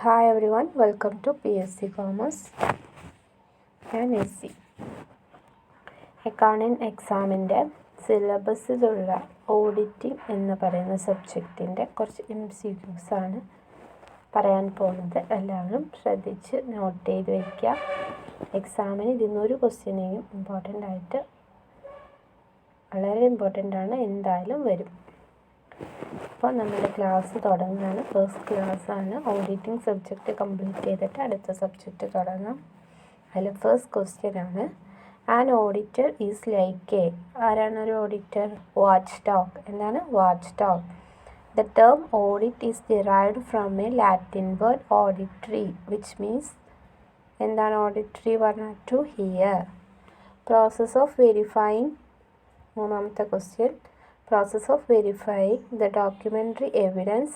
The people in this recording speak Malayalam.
Hi everyone, welcome to PSC Commerce and SC. Accounting എക്സാമിൻ്റെ സിലബസിലുള്ള ഓഡിറ്റിംഗ് എന്ന് പറയുന്ന സബ്ജക്റ്റിൻ്റെ കുറച്ച് MCQs ആണ് പറയാൻ പോകുന്നത്. എല്ലാവരും ശ്രദ്ധിച്ച് നോട്ട് ചെയ്ത് വയ്ക്കുക. എക്സാമിന് ഇതിന്നൊരു ക്വസ്റ്റ്യനെയും വളരെ ഇമ്പോർട്ടൻ്റ് ആണ്, എന്തായാലും വരും. അപ്പോൾ നമ്മുടെ ക്ലാസ് തുടങ്ങുകയാണ്. ഫസ്റ്റ് ക്ലാസ്സാണ്. ഓഡിറ്റിംഗ് സബ്ജക്റ്റ് കംപ്ലീറ്റ് ചെയ്തിട്ട് അടുത്ത സബ്ജക്റ്റ് തുടങ്ങാം. അതിൽ ഫസ്റ്റ് ക്വസ്റ്റ്യൻ ആണ്, an auditor is like a. ആരാണ് ഒരു ഓഡിറ്റർ? Watch dog. എന്താണ് watch dog? The term audit is derived from a Latin word auditory which means എന്താണ് ഓഡിറ്ററി പറഞ്ഞാൽ? To hear. Process of verifying. മൂന്നാമത്തെ question, process of verifying the documentary evidences